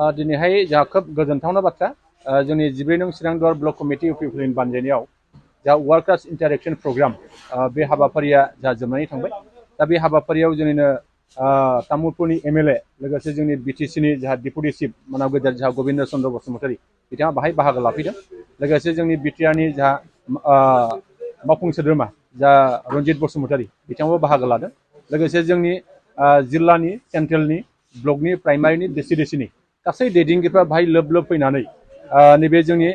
दिनैहाय जोंहा खोब गोजोनथावना बाथ्रा जोंनि 14 नं चिरां दुवार ब्लक कमिटि इउपिपिएलनि बानजायनायाव जा वार्कार्स इन्टारेक्शन प्रग्राम बे हाबाफारिया जा जोबनानै थांबाय दा बे हाबाफारियाव जोंनिनो तामुलपुरनि एमएलए लोगोसे जोंनि बिटिसिनि जा डिपुटि चिफ मानाव गेदेर जा गबिन्द चन्द्र बसुमतारी बिथाङा बाहाय बाहागो लाफैदों लोगोसे जोंनि बिटिआरनि जा मावफुं सोद्रोमा जा रन्जित बसुमतारी बिथाङाबो बाहागो लादों लोगोसे जोंनि जिल्लानि सेन्ट्रेलनि ब्लकनि प्राइमारिनि डिसिडिसिनि गासै दैदेनगिरिफ्रा बाहाय लोब लोब फैनानै नैबे जोंनि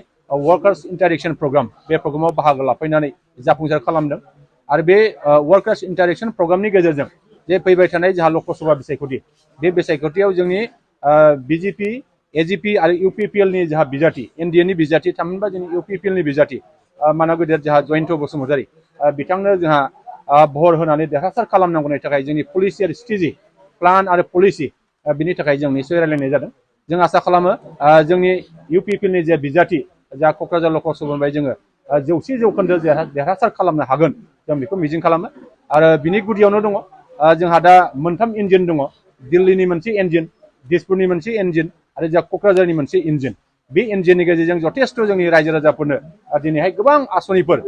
वार्कार्स इन्टारेक्शन प्रग्राम बे प्रग्रामाव बाहागो लाफैनानै जाफुंसार खालामदों आरो बे वार्कार्स इन्टारेक्शन प्रग्रामनि गेजेरजों जे फैबाय थानाय जोंहा लकसभा बिसायख'थि बे बिसायख'थियाव जोंनि बिजेपि एजिपि आरो इउपिपिएलनि जोंहा बिजाथि एनडिएनि बिजाथि थामहिनबा जोंनि इउपिपिएलनि बिजाथि मानाव गेदेर जोंहा जयन्त बसुमतारी बिथांनो जोंहा भर होनानै देरहासार खालामनांगौनि थाखाय जोंनि पलिसि आरो स्ट्रेटेजि प्लान आरो पलिसि बिनि थाखाय जों निश्चय रायलायनाय जादों जों आसा खालामो जोंनि इउपिपिएलनि जे बिजाथि जा क'क्राझार लकसभानिफ्राय जोङो 100% देरहासार खालामनो हागोन जों बेखौ मिजिं खालामो आरो बिनि गुदियावनो दङ जोंहा दा मोनथाम इन्जिन दङ दिल्लीनि मोनसे इन्जिन दिसपुरनि मोनसे इन्जिन आरो जा क'क्राझारनि मोनसे इन्जिन बे इन्जिननि गेजेरजों जथेस्थ' जोंनि रायजो राजाफोरनो दिनैहाय गोबां आसनिफोर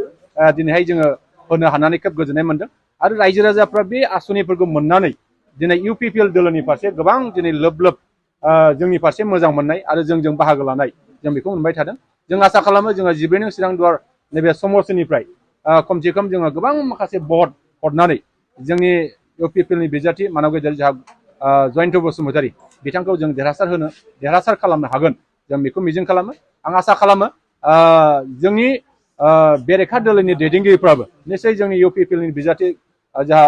दिनैहाय जोङो होनो हानानै खोब गोजोननाय मोनदों आरो रायजो राजाफ्रा बे आसनिफोरखौ मोननानै दिनै इउपिपिएल दोलोनि फारसे गोबां दिनै लोब लोब जोंनि फारसे मोजां मोननाय आरो जोंजों बाहागो लानाय जों बेखौ मोनबाय थादों जों आसा खालामो जोङो 14 नं चिरां दुवार नैबे समस्तिनिफ्राय खमसे खम जोङो गोबां माखासे भट हरनानै जोंनि इउपिपिएलनि बिजाथि मानाव गेदेर जोंहा जयन्त बसुमतारी बिथांखौ जों देरहासार खालामनो हागोन जों बेखौ मिजिं खालामो आं आसा खालामो जोंनि बेरेखा दोलोनि दैदेनगिरिफ्राबो निश्चय जोंनि इउपिपिएलनि बिजाथि जोंहा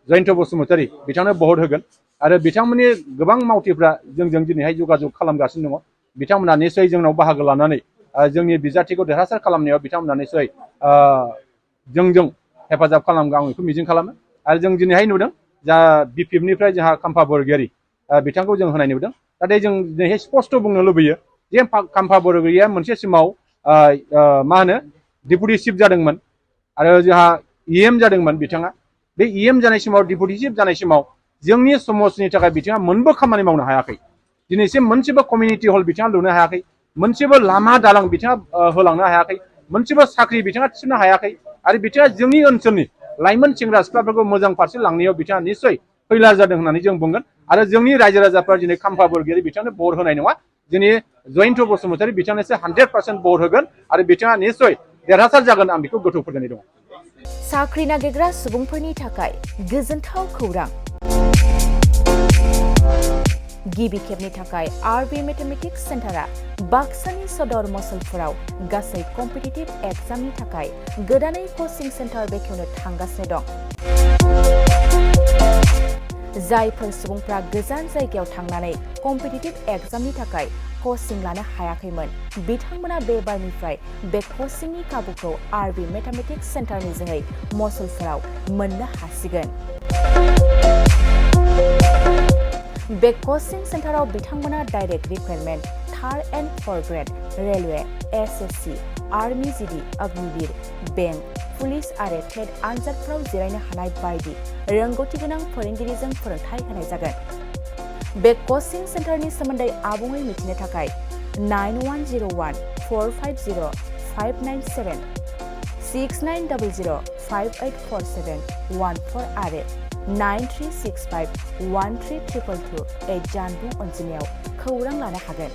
जयन्त बसुमतारी बिथांनो भट होगोन आरो बिथांमोननि गोबां मावथिफ्रा जोंजों दिनैहाय जगाजग खालामगासिनो दङ बिथांमोना निश्चय जोंनाव बाहागो लानानै जोंनि बिजाथिखौ देरहासार खालामनायाव बिथांमोना निश्चय जोंजों हेफाजाब खालामगोन आं बेखौ मिजिं खालामो आरो जों दिनैहाय नुदों जा बिपिएफनिफ्राय जोंहा खाम्फा बरगयारी बिथांखौ जों होनाय नुदों नाथाय जों दिनैहाय स्पष्ट बुंनो लुबैयो जे खाम्फा बरगयारिया मोनसे समाव मा होनो डिपुटि चिफ जादोंमोन आरो जोंहा इएम जादोंमोन बिथाङा बे इएम जानाय समाव डिपुटि चिफ जानाय समाव जोंनि समाजनि थाखाय बिथाङा मोनबो खामानि मावनो हायाखै दिनैसिम मोनसेबो कमिउनिटि हल बिथाङा लुनो हायाखै मोनसेबो लामा दालां बिथाङा होलांनो हायाखै मोनसेबो साख्रि बिथाङा थिसननो हायाखै आरो बिथाङा जोंनि ओनसोलनि लाइमोन सेंग्रा सिख्लाफोरखौ मोजां फारसे लांनायाव बिथाङा निश्चय फैलार जादों होननानै जों बुंगोन आरो जोंनि रायजो राजाफ्रा दिनै खाम्फा बरगयारी बिथांनो भट होनाय नङा जोंनि जयन्त बसुमतारी बिथांनोसो 100% भट होगोन आरो बिथाङा निश्चय देरहासार जागोन आं बेखौ गोथौ फोथायनाय दङ साख्रि नागिरग्रा सुबुंफोरनि थाखाय गोजोनथाव खौरां गिबि खेबनि थाखाय आरबि मेथमेटिक्स सेन्टारा बाक्सानि सदर मसलपुराव गासै कम्पिटिटिभ एग्जामनि थाखाय गोदानै कचिं सेन्टार बेखेवनो थांगासिनो दं जायफोर सुबुंफ्रा गोजान जायगायाव थांनानै कम्पिटिटिभ एग्जामनि थाखाय कचिं लानो हायाखैमोन बिथांमोना बे बारनिफ्राय बे कचिंनि खाबुखौ आरबि मेथमेटिक्स सेन्टारनि जोहै मसलपुराव मोननो हासिगोन बे कचिं सेन्टाराव बिथांमोना direct recruitment 3rd and 4th grade railway SSC army GD Agniveer bank police आरो टेट आनजादफोराव जिरायनो हानाय बायदि रोंगौथि गोनां फोरोंगिरिजों फोरोंथाय होनाय जागोन बे कचिं सेन्टारनि सोमोन्दै आबुङै मिथिनो थाखाय 9101450597 6900584714 आरो 9365132228 जानबुं अनजिमायाव खौरां लानो हागोन